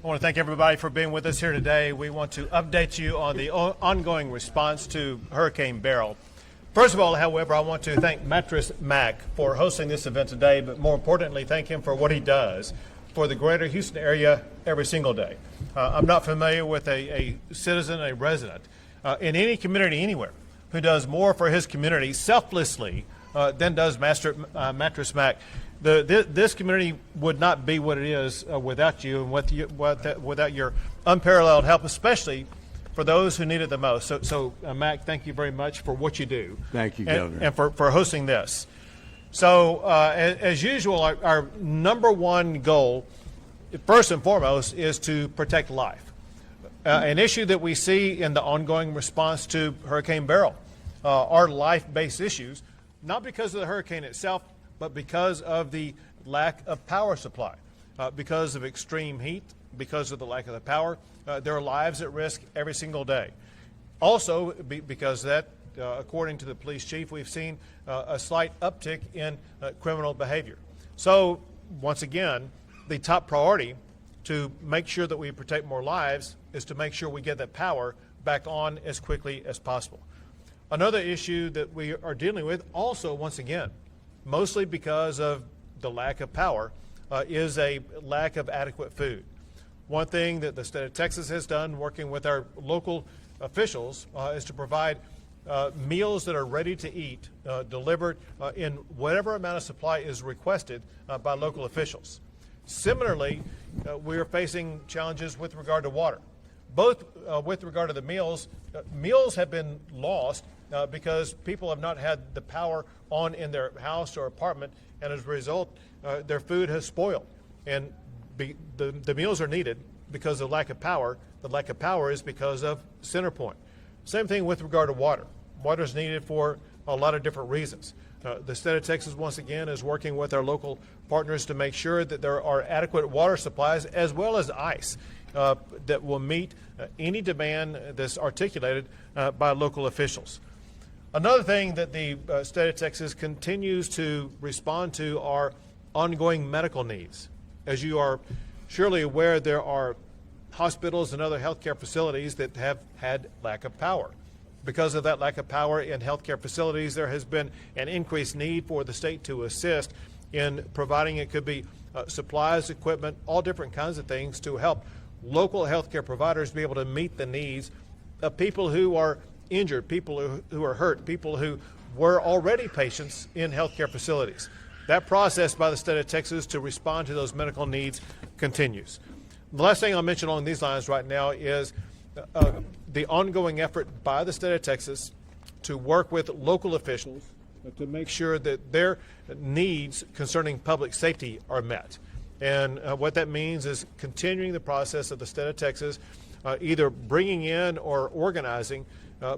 I want to thank everybody for being with us here today. We want to update you on the ongoing response to Hurricane Beryl. First of all, however, I want to thank Mattress Mac for hosting this event today, but more importantly, thank him for what he does for the greater Houston area every single day. I'm not familiar with a citizen, a resident in any community anywhere who does more for his community selflessly than does Mattress Mac. This community would not be what it is without you and without your unparalleled help, especially for those who need it the most. So Mac, thank you very much for what you do. Thank you, Governor. And for hosting this. So as usual, our number one goal, first and foremost, is to protect life. An issue that we see in the ongoing response to Hurricane Beryl are life-based issues, not because of the hurricane itself, but because of the lack of power supply, because of extreme heat, because of the lack of the power. There are lives at risk every single day. Also, because of that, according to the police chief, we've seen a slight uptick in criminal behavior. So, once again, the top priority to make sure that we protect more lives is to make sure we get that power back on as quickly as possible. Another issue that we are dealing with also, once again, mostly because of the lack of power, is a lack of adequate food. One thing that the state of Texas has done, working with our local officials, is to provide meals that are ready to eat, delivered in whatever amount of supply is requested by local officials. Similarly, we are facing challenges with regard to water. Both with regard to the meals, meals have been lost because people have not had the power on in their house or apartment, and as a result, their food has spoiled. And the meals are needed because of lack of power. The lack of power is because of CenterPoint. Same thing with regard to water. Water is needed for a lot of different reasons. The state of Texas, once again, is working with our local partners to make sure that there are adequate water supplies as well as ice that will meet any demand that's articulated by local officials. Another thing that the state of Texas continues to respond to are ongoing medical needs. As you are surely aware, there are hospitals and other healthcare facilities that have had lack of power. Because of that lack of power in healthcare facilities, there has been an increased need for the state to assist in providing, it could be supplies, equipment, all different kinds of things to help local healthcare providers be able to meet the needs of people who are injured, people who are hurt, people who were already patients in healthcare facilities. That process by the state of Texas to respond to those medical needs continues. The last thing I'll mention along these lines right now is the ongoing effort by the state of Texas to work with local officials to make sure that their needs concerning public safety are met. And what that means is continuing the process of the state of Texas either bringing in or organizing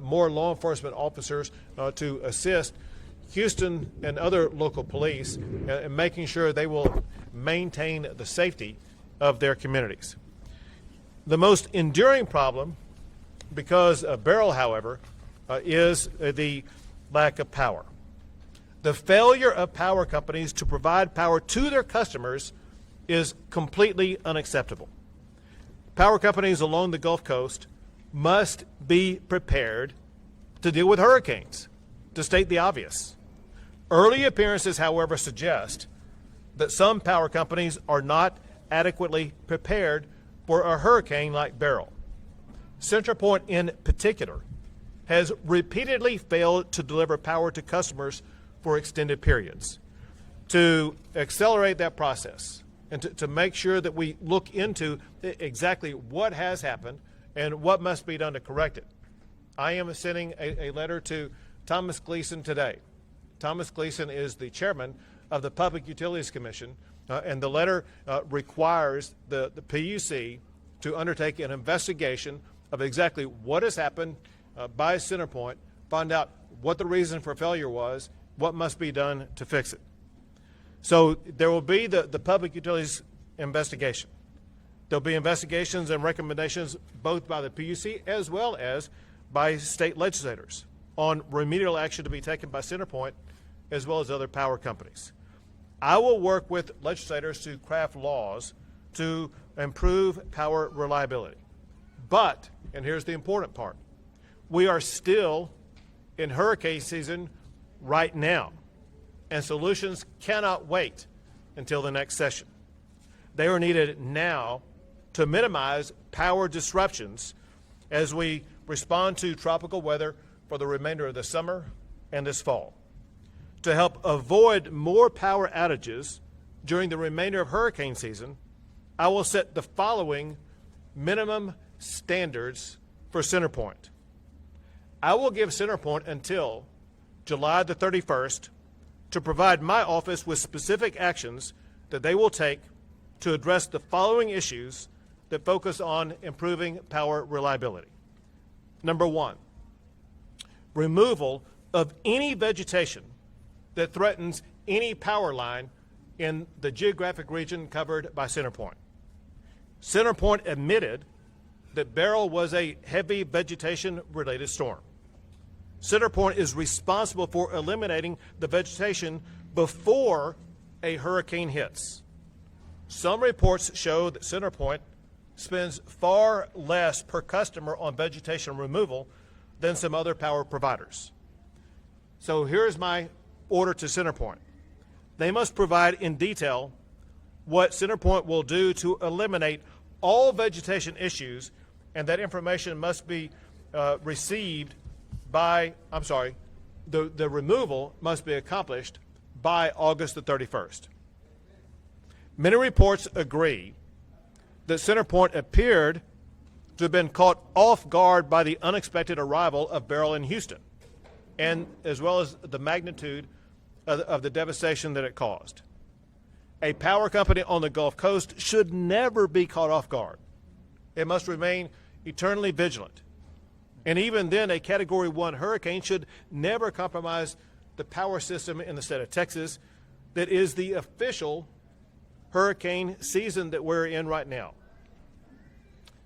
more law enforcement officers to assist Houston and other local police in making sure they will maintain the safety of their communities. The most enduring problem, because of Beryl, however, is the lack of power. The failure of power companies to provide power to their customers is completely unacceptable. Power companies along the Gulf Coast must be prepared to deal with hurricanes, to state the obvious. Early appearances, however, suggest that some power companies are not adequately prepared for a hurricane like Beryl. CenterPoint in particular has repeatedly failed to deliver power to customers for extended periods. To accelerate that process and to make sure that we look into exactly what has happened and what must be done to correct it, I am sending a letter to Thomas Gleason today. Thomas Gleason is the chairman of the Public Utilities Commission, and the letter requires the PUC to undertake an investigation of exactly what has happened by CenterPoint, find out what the reason for failure was, what must be done to fix it. So there will be the Public Utilities investigation. There'll be investigations and recommendations both by the PUC as well as by state legislators on remedial action to be taken by CenterPoint as well as other power companies. I will work with legislators to craft laws to improve power reliability. But, and here's the important part, we are still in hurricane season right now, and solutions cannot wait until the next session. They are needed now to minimize power disruptions as we respond to tropical weather for the remainder of the summer and this fall. To help avoid more power outages during the remainder of hurricane season, I will set the following minimum standards for CenterPoint. I will give CenterPoint until July the 31st to provide my office with specific actions that they will take to address the following issues that focus on improving power reliability. Number one, removal of any vegetation that threatens any power line in the geographic region covered by CenterPoint. CenterPoint admitted that Beryl was a heavy vegetation-related storm. CenterPoint is responsible for eliminating the vegetation before a hurricane hits. Some reports show that CenterPoint spends far less per customer on vegetation removal than some other power providers. So here's my order to CenterPoint. They must provide in detail what CenterPoint will do to eliminate all vegetation issues, and that information must be received by, the removal must be accomplished by August the 31st. Many reports agree that CenterPoint appeared to have been caught off guard by the unexpected arrival of Beryl in Houston, and as well as the magnitude of the devastation that it caused. A power company on the Gulf Coast should never be caught off guard. It must remain eternally vigilant. And even then, a Category 1 hurricane should never compromise the power system in the state of Texas that is the official hurricane season that we're in right now.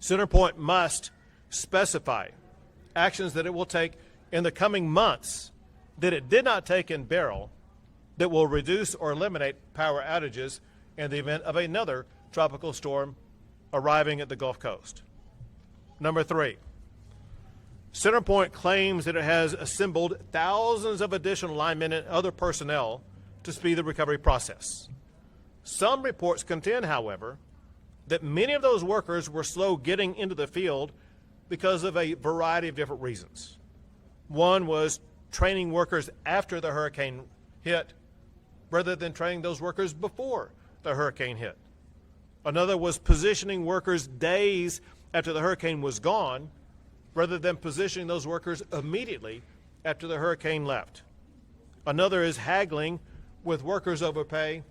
CenterPoint must specify actions that it will take in the coming months that it did not take in Beryl that will reduce or eliminate power outages in the event of another tropical storm arriving at the Gulf Coast. Number three, CenterPoint claims that it has assembled thousands of additional linemen and other personnel to speed the recovery process. Some reports contend, however, that many of those workers were slow getting into the field because of a variety of different reasons. One was training workers after the hurricane hit rather than training those workers before the hurricane hit. Another was positioning workers days after the hurricane was gone rather than positioning those workers immediately after the hurricane left. Another is haggling with workers over pay,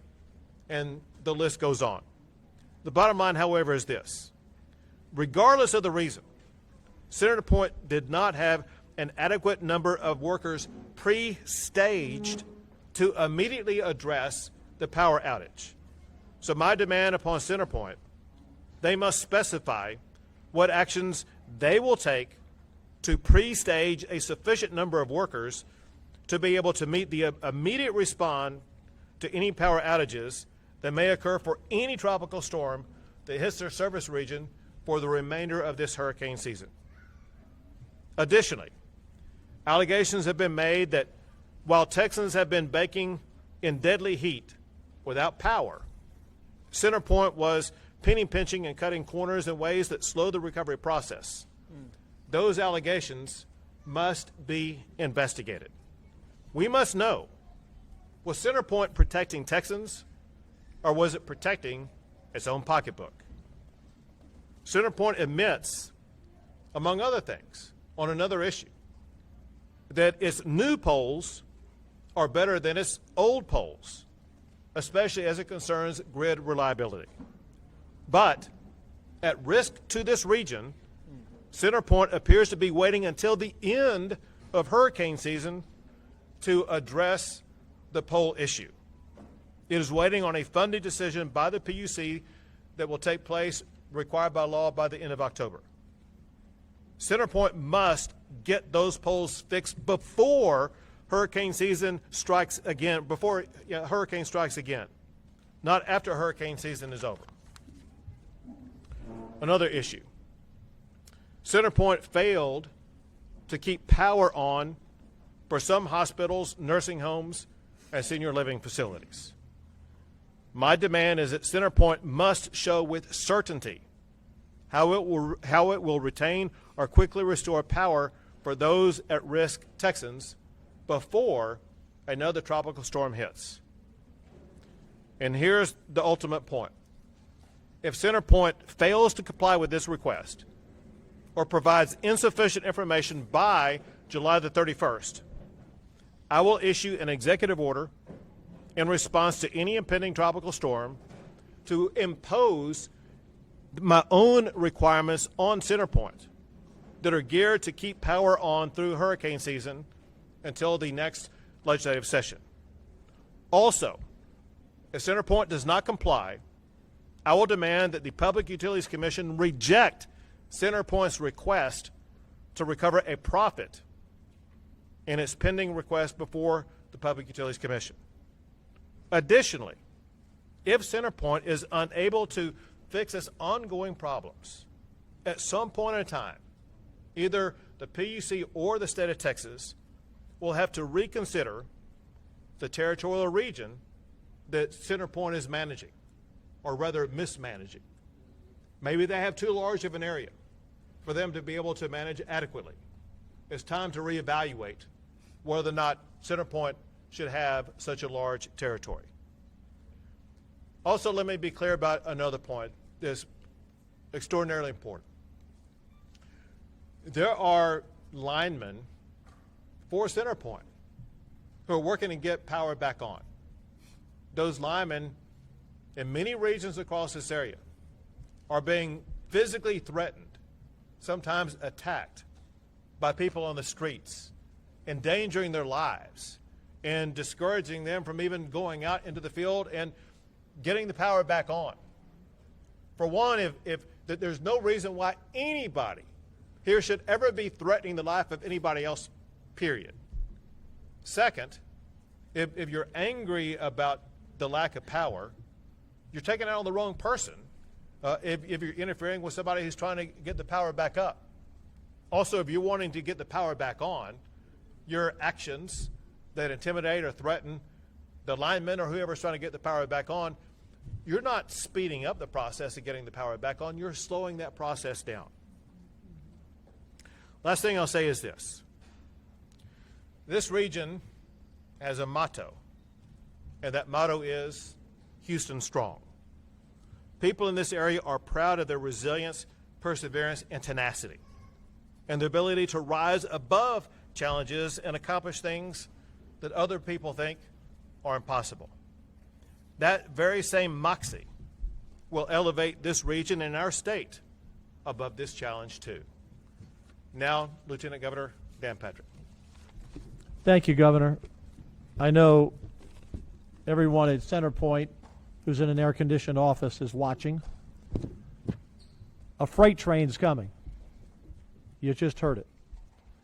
and the list goes on. The bottom line, however, is this. Regardless of the reason, CenterPoint did not have an adequate number of workers pre-staged to immediately address the power outage. So my demand upon CenterPoint, they must specify what actions they will take to pre-stage a sufficient number of workers to be able to meet the immediate response to any power outages that may occur for any tropical storm that hits their service region for the remainder of this hurricane season. Additionally, allegations have been made that while Texans have been baking in deadly heat without power, CenterPoint was penny pinching and cutting corners in ways that slow the recovery process. Those allegations must be investigated. We must know, was CenterPoint protecting Texans, or was it protecting its own pocketbook? CenterPoint admits, among other things, on another issue, that its new poles are better than its old poles, especially as it concerns grid reliability. But at risk to this region, CenterPoint appears to be waiting until the end of hurricane season to address the pole issue. It is waiting on a funding decision by the PUC that will take place, required by law, by the end of October. CenterPoint must get those poles fixed before hurricane season strikes again, not after hurricane season is over. Another issue. CenterPoint failed to keep power on for some hospitals, nursing homes, and senior living facilities. My demand is that CenterPoint must show with certainty how it will retain or quickly restore power for those at-risk Texans before another tropical storm hits. And here's the ultimate point. If CenterPoint fails to comply with this request or provides insufficient information by July the 31st, I will issue an executive order in response to any impending tropical storm to impose my own requirements on CenterPoint that are geared to keep power on through hurricane season until the next legislative session. Also, if CenterPoint does not comply, I will demand that the Public Utilities Commission reject CenterPoint's request to recover a profit in its pending request before the Public Utilities Commission. Additionally, if CenterPoint is unable to fix its ongoing problems, at some point in time, either the PUC or the state of Texas will have to reconsider the territorial region that CenterPoint is managing, or rather mismanaging. Maybe they have too large of an area for them to be able to manage adequately. It's time to reevaluate whether or not CenterPoint should have such a large territory. Also, let me be clear about another point that's extraordinarily important. There are linemen for CenterPoint who are working to get power back on. Those linemen in many regions across this area are being physically threatened, sometimes attacked by people on the streets, endangering their lives and discouraging them from even going out into the field and getting the power back on. For one, if there's no reason why anybody here should ever be threatening the life of anybody else, period. Second, if you're angry about the lack of power, you're taking it out on the wrong person if you're interfering with somebody who's trying to get the power back up. Also, if you're wanting to get the power back on, your actions that intimidate or threaten the linemen or whoever's trying to get the power back on, you're not speeding up the process of getting the power back on, you're slowing that process down. Last thing I'll say is this. This region has a motto, and that motto is Houston Strong. People in this area are proud of their resilience, perseverance, and tenacity, and their ability to rise above challenges and accomplish things that other people think are impossible. That very same moxie will elevate this region and our state above this challenge too. Now, Lieutenant Governor Dan Patrick. Thank you, Governor. I know everyone at CenterPoint who's in an air-conditioned office is watching. A freight train's coming. You just heard it.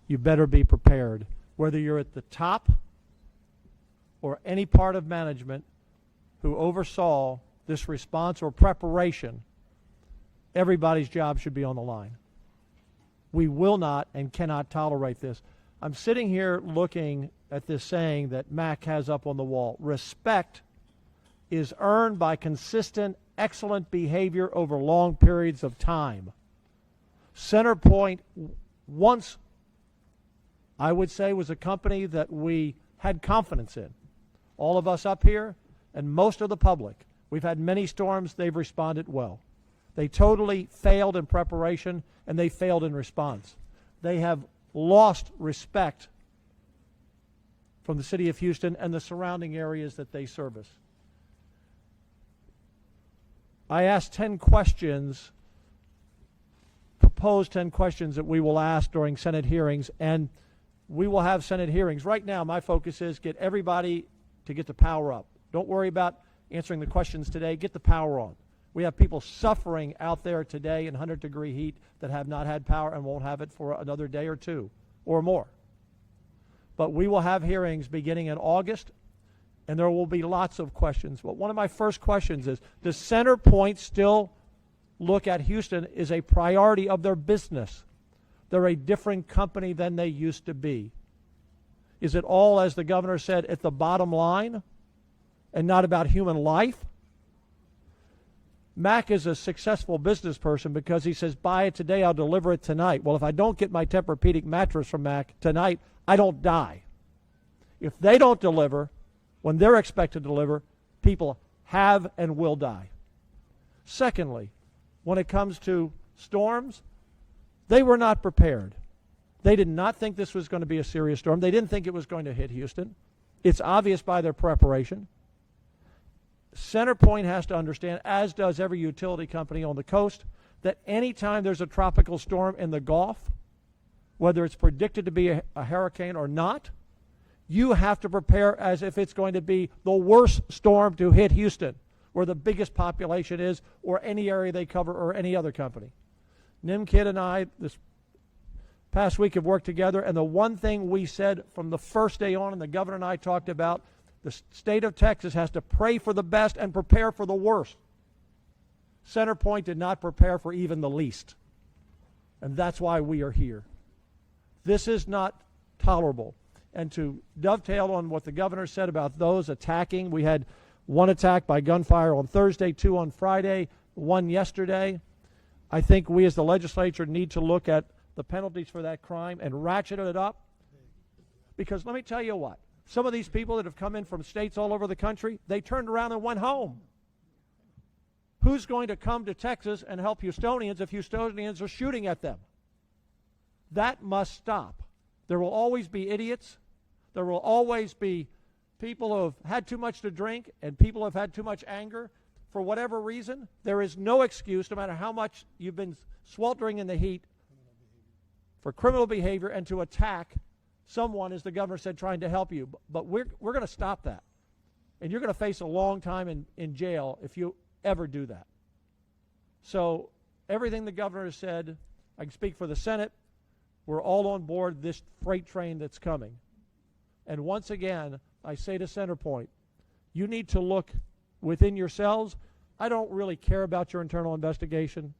You better be prepared. Whether you're at the top or any part of management who oversaw this response or preparation, everybody's job should be on the line. We will not and cannot tolerate this. I'm sitting here looking at this saying that Mac has up on the wall. Respect is earned by consistent, excellent behavior over long periods of time. CenterPoint once, I would say, was a company that we had confidence in. All of us up here and most of the public. We've had many storms. They've responded well. They totally failed in preparation, and they failed in response. They have lost respect from the city of Houston and the surrounding areas that they service. I asked 10 questions, proposed 10 questions that we will ask during Senate hearings, and we will have Senate hearings. Right now, my focus is get everybody to get the power up. Don't worry about answering the questions today. Get the power on. We have people suffering out there today in 100-degree heat that have not had power and won't have it for another day or two or more. But we will have hearings beginning in August, and there will be lots of questions. But one of my first questions is, does CenterPoint still look at Houston as a priority of their business. They're a different company than they used to be. Is it all, as the governor said, at the bottom line and not about human life? Mac is a successful business person because he says, buy it today, I'll deliver it tonight. Well, if I don't get my Tempur-Pedic mattress from Mac tonight, I don't die. If they don't deliver when they're expected to deliver, people have and will die. Secondly, when it comes to storms, they were not prepared. They did not think this was going to be a serious storm. They didn't think it was going to hit Houston. It's obvious by their preparation. CenterPoint has to understand, as does every utility company on the coast, that anytime there's a tropical storm in the Gulf, whether it's predicted to be a hurricane or not, you have to prepare as if it's going to be the worst storm to hit Houston, where the biggest population is, or any area they cover, or any other company. Nimkid and I, this past week, have worked together, and the one thing we said from the first day on, and the governor and I talked about, the state of Texas has to pray for the best and prepare for the worst. CenterPoint did not prepare for even the least, and that's why we are here. This is not tolerable. And to dovetail on what the governor said about those attacking, we had one attack by gunfire on Thursday, 2 on Friday, 1 yesterday. I think we as the legislature need to look at the penalties for that crime and ratchet it up. Because let me tell you what, some of these people that have come in from states all over the country, they turned around and went home. Who's going to come to Texas and help Houstonians if Houstonians are shooting at them? That must stop. There will always be idiots. There will always be people who have had too much to drink and people who have had too much anger. For whatever reason, there is no excuse, no matter how much you've been sweltering in the heat, for criminal behavior and to attack someone, as the governor said, trying to help you. But we're going to stop that. And you're going to face a long time in jail if you ever do that. So everything the governor has said, I can speak for the Senate, we're all on board this freight train that's coming. And once again, I say to CenterPoint, you need to look within yourselves. I don't really care about your internal investigation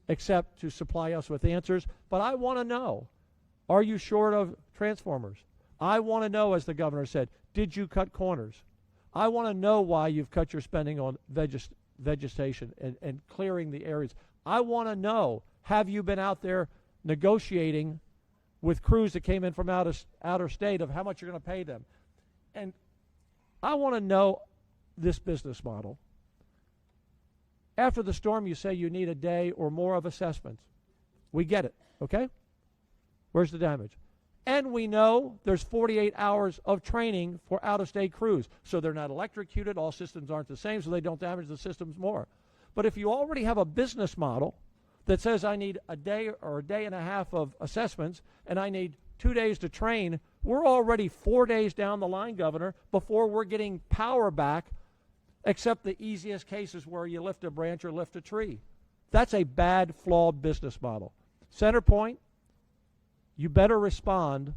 except to supply us with answers. But I want to know, are you short of transformers? I want to know, as the governor said, did you cut corners? I want to know why you've cut your spending on vegetation and clearing the areas. I want to know, have you been out there negotiating with crews that came in from outer state of how much you're going to pay them? And I want to know this business model. After the storm, you say you need a day or more of assessments. We get it, okay? Where's the damage? And we know there's 48 hours of training for out-of-state crews. So they're not electrocuted, all systems aren't the same, so they don't damage the systems more. But if you already have a business model that says I need a day or a day and a half of assessments and I need 2 days to train, we're already 4 days down the line, Governor, before we're getting power back, except the easiest cases where you lift a branch or lift a tree. That's a bad, flawed business model. CenterPoint, you better respond,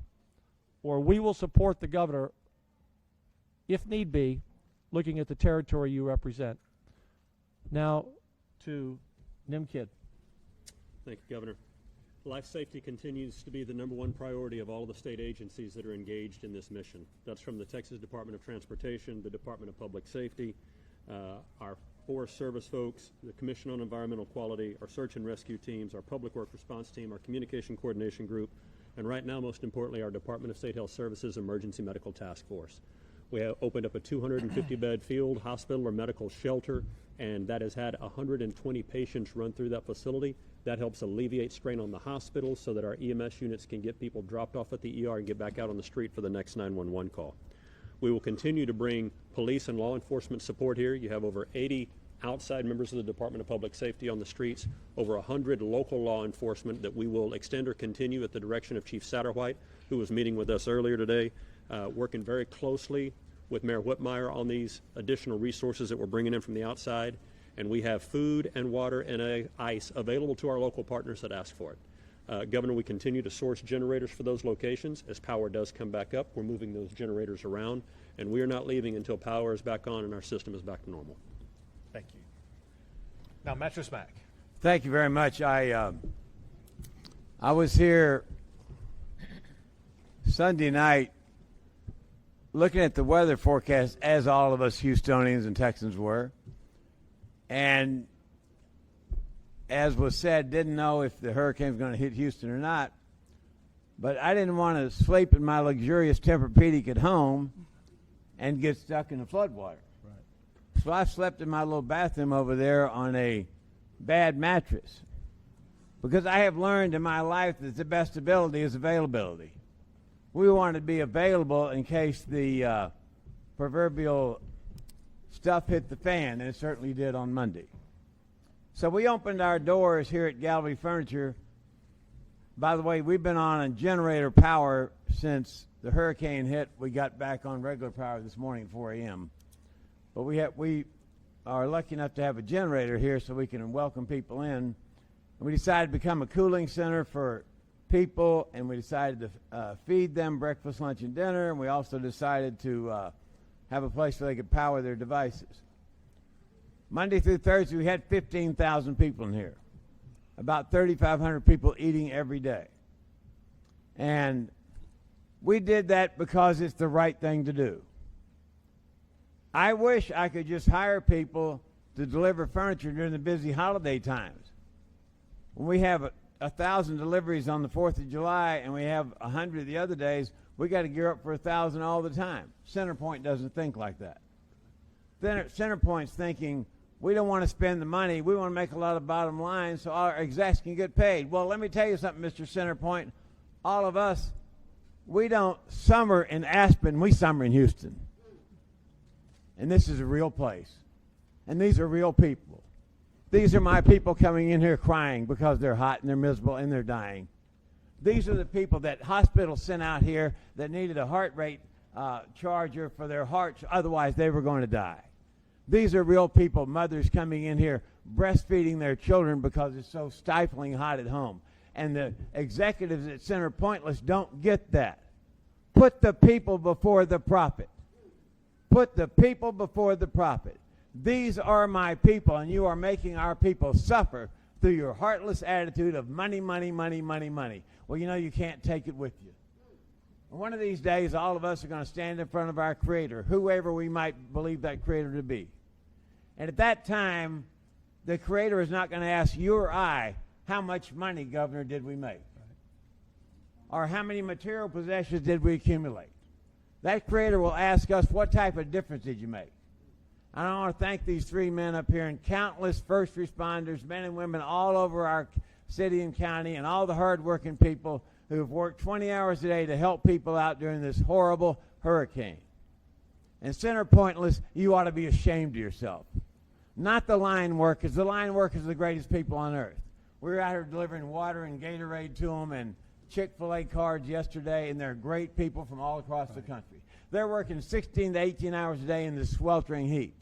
or we will support the governor, if need be, looking at the territory you represent. Now to Nimkid. Thank you, Governor. Life safety continues to be the #1 priority of all of the state agencies that are engaged in this mission. That's from the Texas Department of Transportation, the Department of Public Safety, our Forest Service folks, the Commission on Environmental Quality, our search and rescue teams, our public work response team, our communication coordination group, and right now, most importantly, our Department of State Health Services Emergency Medical Task Force. We have opened up a 250-bed field hospital or medical shelter, and that has had 120 patients run through that facility. That helps alleviate strain on the hospital so that our EMS units can get people dropped off at the ER and get back out on the street for the next 911 call. We will continue to bring police and law enforcement support here. You have over 80 outside members of the Department of Public Safety on the streets, over 100 local law enforcement that we will extend or continue at the direction of Chief Satterwhite, who was meeting with us earlier today, working very closely with Mayor Whitmire on these additional resources that we're bringing in from the outside. And we have food and water and ice available to our local partners that ask for it. Governor, we continue to source generators for those locations. As power does come back up, we're moving those generators around, and we are not leaving until power is back on and our system is back to normal. Thank you. Now, Mattress Mac. Thank you very much. I was here Sunday night looking at the weather forecast, as all of us Houstonians and Texans were, and as was said, didn't know if the hurricane was going to hit Houston or not, but I didn't want to sleep in my luxurious Tempur-Pedic at home and get stuck in the floodwater. Right. So I slept in my little bathroom over there on a bad mattress, because I have learned in my life that the best ability is availability. We wanted to be available in case the proverbial stuff hit the fan, and it certainly did on Monday. So we opened our doors here at Gallery Furniture. By the way, we've been on generator power since the hurricane hit. We got back on regular power this morning at 4 a.m. But we are lucky enough to have a generator here so we can welcome people in. And we decided to become a cooling center for people, and we decided to feed them breakfast, lunch, and dinner. And we also decided to have a place where they could power their devices. Monday through Thursday, we had 15,000 people in here, about 3,500 people eating every day. And we did that because it's the right thing to do. I wish I could just hire people to deliver furniture during the busy holiday times. When we have 1,000 deliveries on the 4th of July and we have 100 the other days, we got to gear up for 1,000 all the time. CenterPoint doesn't think like that. CenterPoint's thinking, we don't want to spend the money. We want to make a lot of bottom line so our execs can get paid. Well, let me tell you something, Mr. CenterPoint. All of us, we don't summer in Aspen. We summer in Houston. And this is a real place. And these are real people. These are my people coming in here crying because they're hot and they're miserable and they're dying. These are the people that hospitals sent out here that needed a heart rate charger for their hearts. Otherwise, they were going to die. These are real people, mothers coming in here breastfeeding their children because it's so stifling hot at home. And the executives at CenterPoint don't get that. Put the people before the profit. Put the people before the profit. These are my people, and you are making our people suffer through your heartless attitude of money, money, money, money, money. Well, you know you can't take it with you. And one of these days, all of us are going to stand in front of our Creator, whoever we might believe that Creator to be. And at that time, the Creator is not going to ask you or I, how much money, Governor, did we make? Or how many material possessions did we accumulate? That Creator will ask us, what type of difference did you make? And I want to thank these three men up here and countless first responders, men and women all over our city and county, and all the hard-working people who have worked 20 hours a day to help people out during this horrible hurricane. And CenterPointless, you ought to be ashamed of yourself. Not the line workers. The line workers are the greatest people on earth. We were out here delivering water and Gatorade to them and Chick-fil-A cards yesterday, and they're great people from all across the country. They're working 16 to 18 hours a day in this sweltering heat.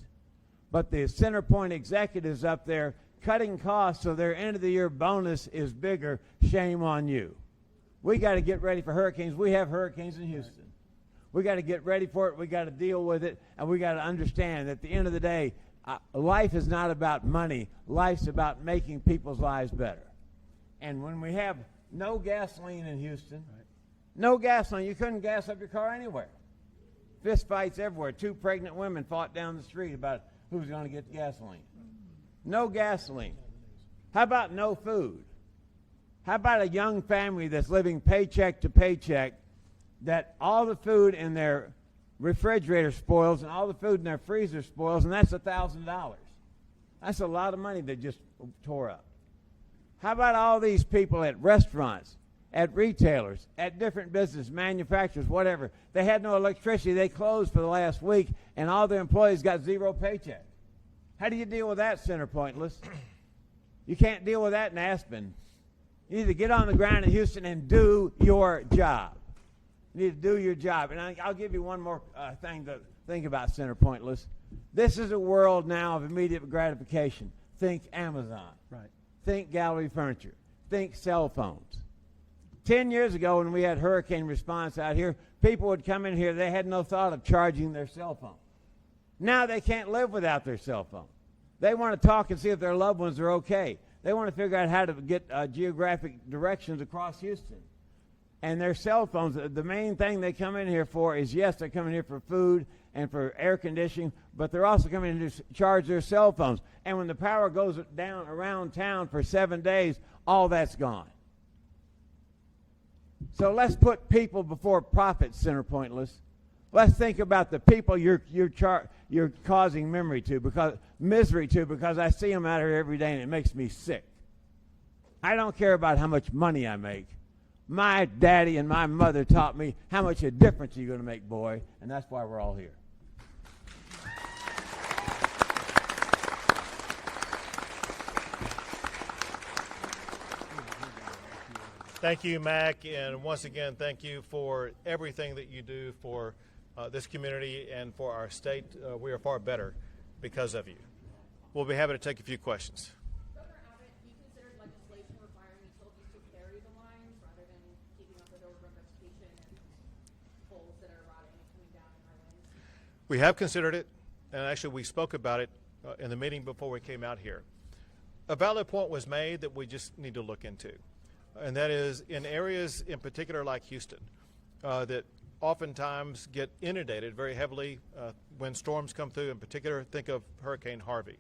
But the CenterPoint executives up there cutting costs so their end-of-the-year bonus is bigger. Shame on you. We got to get ready for hurricanes. We have hurricanes in Houston. We got to get ready for it. We got to deal with it, and we got to understand that at the end of the day, life is not about money. Life's about making people's lives better. And when we have no gasoline in Houston, no gasoline, you couldn't gas up your car anywhere. Fist fights everywhere. 2 pregnant women fought down the street about who's going to get the gasoline. No gasoline. How about no food? How about a young family that's living paycheck to paycheck, that all the food in their refrigerator spoils and all the food in their freezer spoils, and that's $1,000. That's a lot of money they just tore up. How about all these people at restaurants, at retailers, at different business, manufacturers, whatever? They had no electricity. They closed for the last week, and all their employees got 0 paycheck. How do you deal with that, CenterPointless? You can't deal with that in Aspen. You need to get on the ground in Houston and do your job. You need to do your job. And I'll give you one more thing to think about, CenterPointless. This is a world now of immediate gratification. Think Amazon. Right. Think Gallery Furniture. Think cell phones. 10 years ago when we had hurricane response out here, people would come in here, they had no thought of charging their cell phone. Now they can't live without their cell phone. They want to talk and see if their loved ones are okay. They want to figure out how to get geographic directions across Houston. And their cell phones, the main thing they come in here for is, yes, they're coming here for food and for air conditioning, but they're also coming in to charge their cell phones. And when the power goes down around town for 7 days, all that's gone. So let's put people before profit, CenterPointless. Let's think about the people you're causing misery to, because I see them out here every day and it makes me sick. I don't care about how much money I make. My daddy and my mother taught me how much a difference you're going to make, boy, and that's why we're all here. Thank you, Mac, and once again, thank you for everything that you do for this community and for our state. We are far better because of you. We'll be happy to take a few questions. Governor Abbott, you considered legislation requiring utilities to bury the lines rather than keeping up with overrun vegetation and poles that are rotting and coming down in our lanes? We have considered it, and actually we spoke about it in the meeting before we came out here. A valid point was made that we just need to look into, and that is in areas in particular like Houston that oftentimes get inundated very heavily when storms come through. In particular, think of Hurricane Harvey.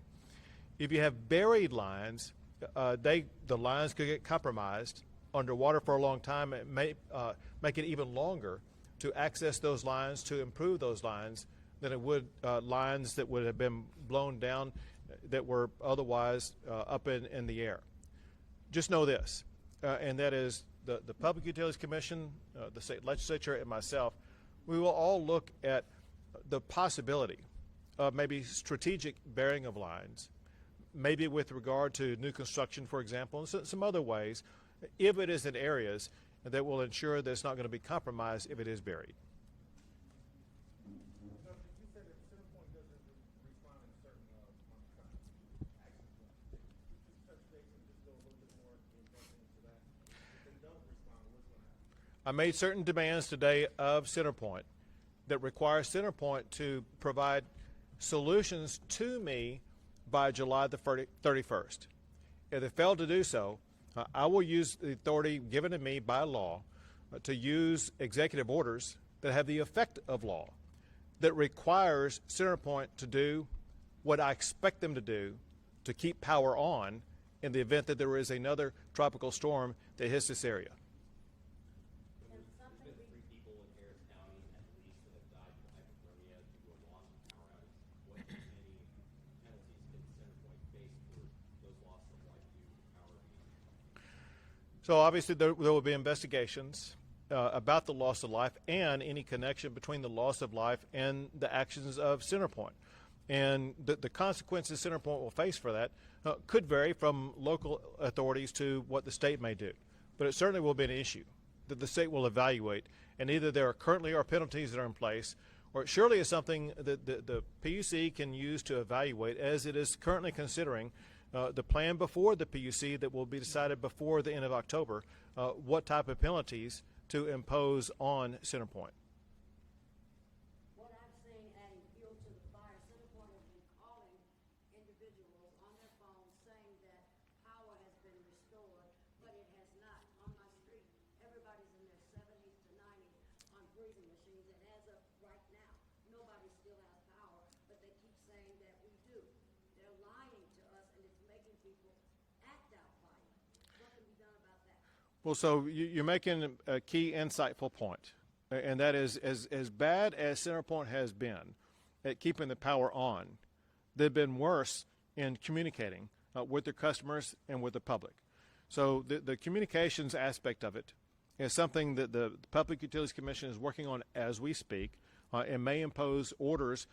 If you have buried lines, the lines could get compromised underwater for a long time. It may make it even longer to access those lines, to improve those lines, than it would lines that would have been blown down that were otherwise up in the air. Just know this, and that is the Public Utilities Commission, the state legislature, and myself, we will all look at the possibility of maybe strategic burying of lines, maybe with regard to new construction, for example, and some other ways, if it is in areas that will ensure that it's not going to be compromised if it is buried. I made certain demands today of CenterPoint that require CenterPoint to provide solutions to me by July the 31st. If they fail to do so, I will use the authority given to me by law to use executive orders that have the effect of law, that requires CenterPoint to do what I expect them to do to keep power on in the event that there is another tropical storm that hits this area. So obviously there will be investigations about the loss of life and any connection between the loss of life and the actions of CenterPoint. And the consequences CenterPoint will face for that could vary from local authorities to what the state may do. But it certainly will be an issue that the state will evaluate, and either there are currently are penalties that are in place, or it surely is something that the PUC can use to evaluate, as it is currently considering the plan before the PUC that will be decided before the end of October, what type of penalties to impose on CenterPoint. What I'm saying, adding fuel to the fire, CenterPoint has been calling individuals on their phones saying that power has been restored, but it has not. On my street, everybody's in their 70s to 90s on breathing machines, and as of right now, nobody still has power, but they keep saying that we do. They're lying to us, and it's making people act out fire. What can be done about that? Well, so you're making a key insightful point, and that is as bad as CenterPoint has been at keeping the power on, they've been worse in communicating with their customers and with the public. So the communications aspect of it is something that the Public Utilities Commission is working on as we speak, and may impose orders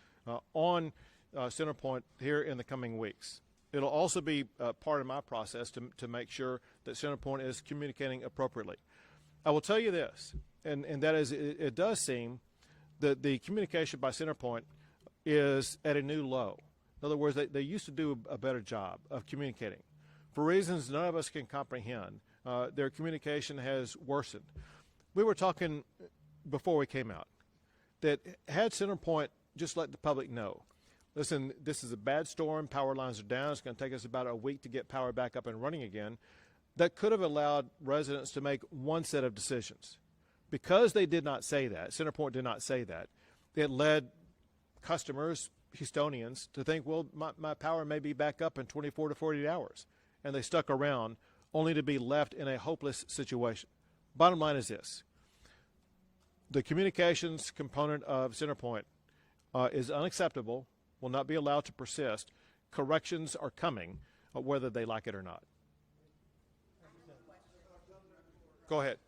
on CenterPoint here in the coming weeks. It'll also be part of my process to make sure that CenterPoint is communicating appropriately. I will tell you this, and that is it does seem that the communication by CenterPoint is at a new low. In other words, they used to do a better job of communicating. For reasons none of us can comprehend, their communication has worsened. We were talking before we came out that had CenterPoint just let the public know, listen, this is a bad storm, power lines are down, it's going to take us about a week to get power back up and running again, that could have allowed residents to make one set of decisions. Because they did not say that, CenterPoint did not say that, it led customers, Houstonians, to think, well, my power may be back up in 24 to 48 hours. And they stuck around only to be left in a hopeless situation. Bottom line is this. The communications component of CenterPoint is unacceptable, will not be allowed to persist. Corrections are coming, whether they like it or not. Go ahead.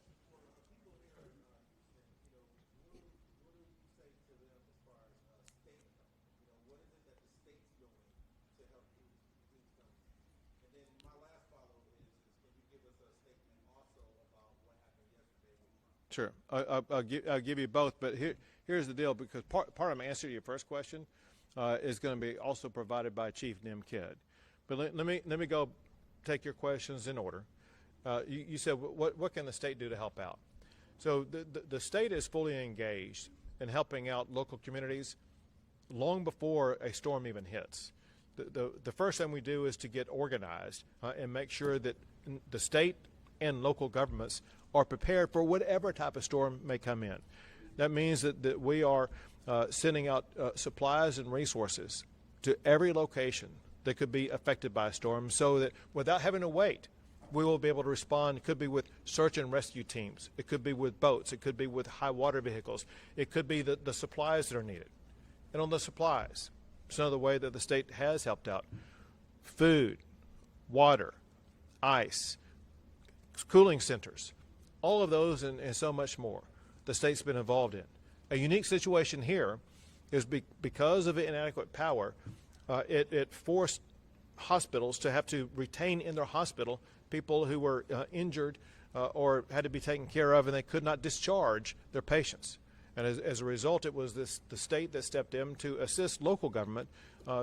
Sure. I'll give you both, but here's the deal, because part of my answer to your first question is going to be also provided by Chief Nim Kidd. But let me go take your questions in order. You said, what can the state do to help out? So the state is fully engaged in helping out local communities long before a storm even hits. The first thing we do is to get organized and make sure that the state and local governments are prepared for whatever type of storm may come in. That means that we are sending out supplies and resources to every location that could be affected by a storm, so that without having to wait, we will be able to respond. It could be with search and rescue teams. It could be with boats. It could be with high water vehicles. It could be the supplies that are needed. And on the supplies, it's another way that the state has helped out. Food, water, ice, cooling centers, all of those and so much more the state's been involved in. A unique situation here is because of inadequate power, it forced hospitals to have to retain in their hospital people who were injured or had to be taken care of, and they could not discharge their patients. And as a result, it was the state that stepped in to assist local government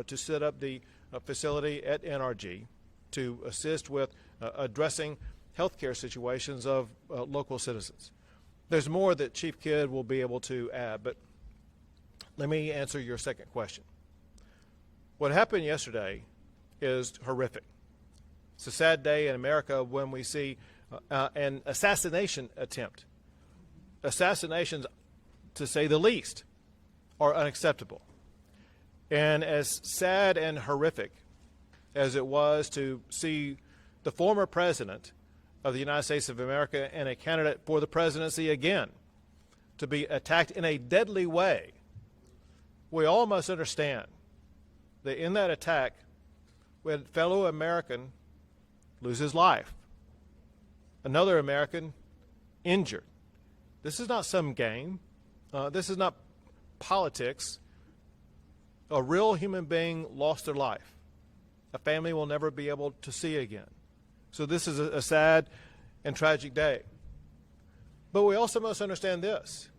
to set up the facility at NRG to assist with addressing healthcare situations of local citizens. There's more that Chief Kidd will be able to add, but let me answer your second question. What happened yesterday is horrific. It's a sad day in America when we see an assassination attempt. Assassinations, to say the least, are unacceptable. And as sad and horrific as it was to see the former president of the United States of America and a candidate for the presidency again to be attacked in a deadly way, we all must understand that in that attack, we had a fellow American lose his life, another American injured. This is not some game. This is not politics. A real human being lost their life. A family will never be able to see again. So this is a sad and tragic day. But we also must understand this.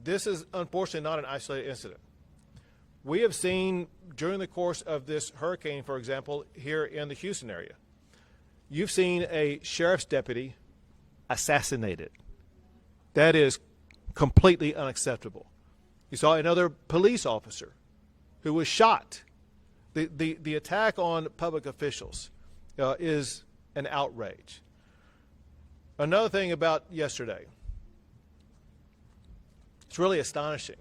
This is unfortunately not an isolated incident. We have seen during the course of this hurricane, for example, here in the Houston area, you've seen a sheriff's deputy assassinated. That is completely unacceptable. You saw another police officer who was shot. The attack on public officials is an outrage. Another thing about yesterday, it's really astonishing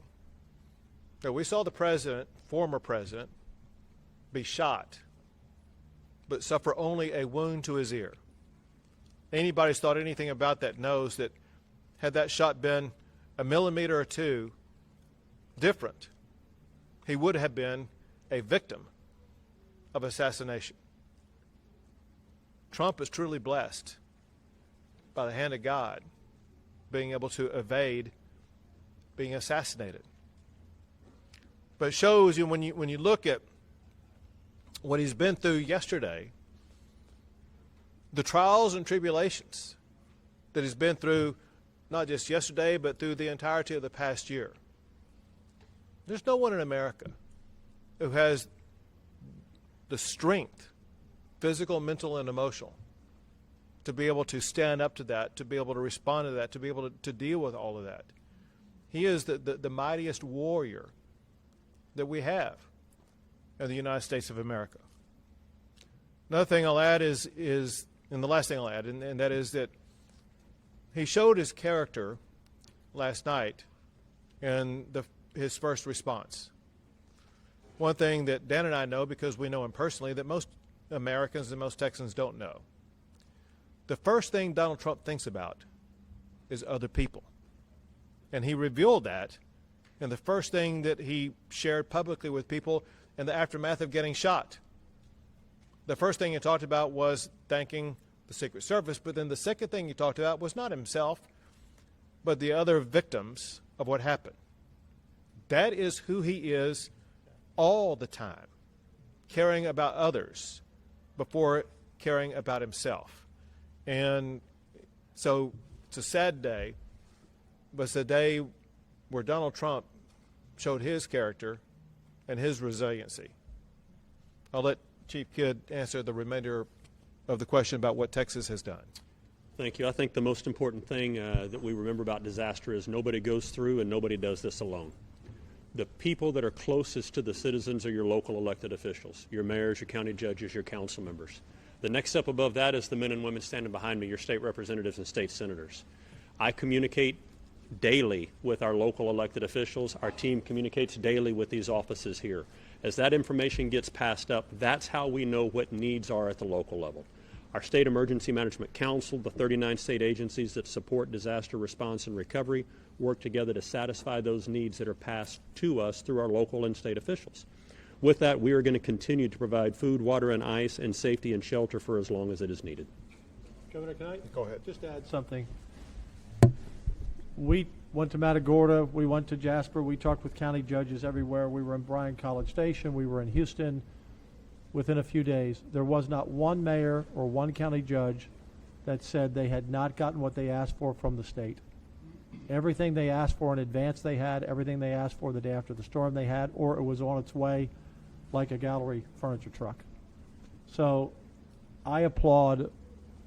that we saw the president, former president, be shot, but suffer only a wound to his ear. Anybody who's thought anything about that knows that had that shot been a millimeter or two different, he would have been a victim of assassination. Trump is truly blessed by the hand of God being able to evade being assassinated. But it shows you when you look at what he's been through yesterday, the trials and tribulations that he's been through, not just yesterday, but through the entirety of the past year. There's no one in America who has the strength, physical, mental, and emotional, to be able to stand up to that, to be able to respond to that, to be able to deal with all of that. He is the mightiest warrior that we have. in the United States of America. Another thing I'll add is and the last thing I'll add, and that is that he showed his character last night in his first response. One thing that Dan and I know, because we know him personally, that most Americans and most Texans don't know. The first thing Donald Trump thinks about is other people. And he revealed that in the first thing that he shared publicly with people in the aftermath of getting shot. The first thing he talked about was thanking the Secret Service, but then the second thing he talked about was not himself, but the other victims of what happened. That is who he is all the time, caring about others before caring about himself. And so it's a sad day, but it's a day where Donald Trump showed his character and his resiliency. I'll let Chief Kidd answer the remainder of the question about what Texas has done. Thank you. I think the most important thing that we remember about disaster is nobody goes through and nobody does this alone. The people that are closest to the citizens are your local elected officials, your mayors, your county judges, your council members. The next step above that is the men and women standing behind me, your state representatives and state senators. I communicate daily with our local elected officials. Our team communicates daily with these offices here. As that information gets passed up, that's how we know what needs are at the local level. Our State Emergency Management Council, the 39 state agencies that support disaster response and recovery, work together to satisfy those needs that are passed to us through our local and state officials. With that, we are going to continue to provide food, water, and ice, and safety and shelter for as long as it is needed. Governor, can I Go ahead. just add something? We went to Matagorda, we went to Jasper, we talked with county judges everywhere. We were in Bryan College Station, we were in Houston. Within a few days, there was not one mayor or one county judge that said they had not gotten what they asked for from the state. Everything they asked for in advance they had, everything they asked for the day after the storm they had, or it was on its way like a gallery furniture truck. So I applaud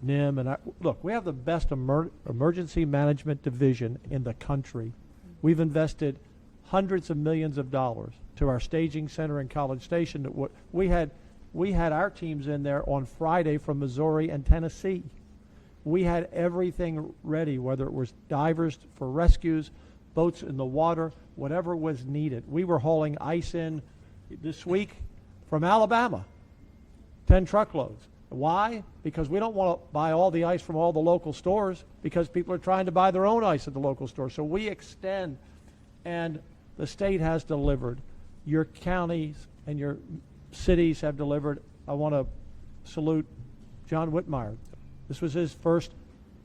NIM, and look, we have the best emergency management division in the country. We've invested hundreds of millions of dollars to our staging center in College Station. We had our teams in there on Friday from Missouri and Tennessee. We had everything ready, whether it was divers for rescues, boats in the water, whatever was needed. We were hauling ice in this week from Alabama, 10 truckloads. Why? Because we don't want to buy all the ice from all the local stores, because people are trying to buy their own ice at the local store. So we extend, and the state has delivered. Your counties and your cities have delivered. I want to salute John Whitmire. This was his first,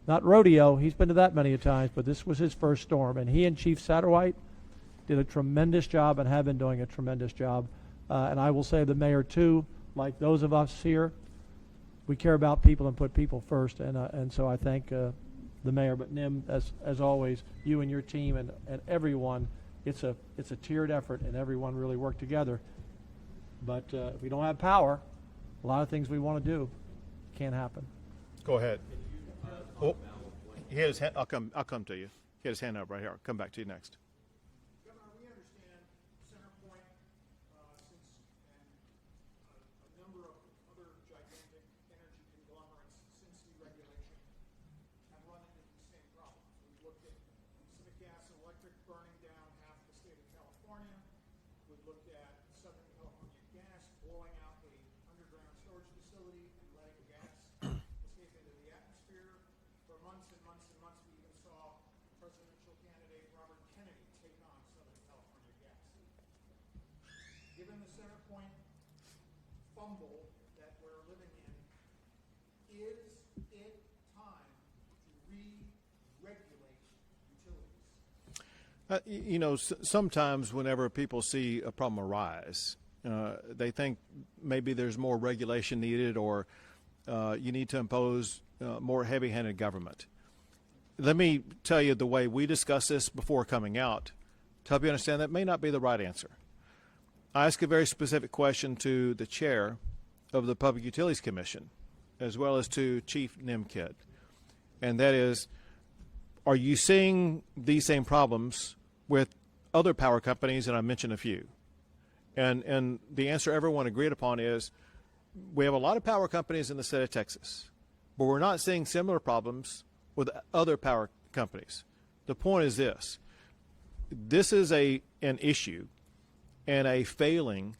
not rodeo, he's been to that many a times, but this was his first storm. And he and Chief Satterwhite did a tremendous job and have been doing a tremendous job. And I will say the mayor, too, like those of us here, we care about people and put people first. And so I thank the mayor. But NIM, as always, you and your team and everyone, it's a tiered effort, and everyone really worked together. But if we don't have power, a lot of things we want to do can't happen. Go ahead. Oh, he had his hand. I'll come to you. He had his hand up right here. I'll come back to you next. Governor, we understand CenterPoint, since and a number of other gigantic energy conglomerates since deregulation have run into the same problems. We've looked at Pacific Gas and Electric burning down half the state of California. We've looked at Southern California Gas blowing out a underground storage facility and letting gas escape into the atmosphere. For months and months and months, we even saw presidential candidate Robert Kennedy take on Southern California Gas. Given the CenterPoint fumble that we're living in, is it time to re-regulate utilities? Sometimes whenever people see a problem arise, they think maybe there's more regulation needed, or you need to impose more heavy-handed government. Let me tell you the way we discuss this before coming out to help you understand that may not be the right answer. I ask a very specific question to the chair of the Public Utilities Commission, as well as to Chief NIM Kidd, and that is, are you seeing these same problems with other power companies? And I mentioned a few. And the answer everyone agreed upon is we have a lot of power companies in the state of Texas, but we're not seeing similar problems with other power companies. The point is this. This is an issue and a failing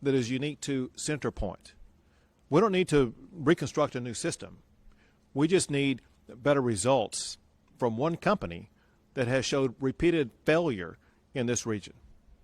that is unique to CenterPoint. We don't need to reconstruct a new system. We just need better results from one company that has showed repeated failure in this region.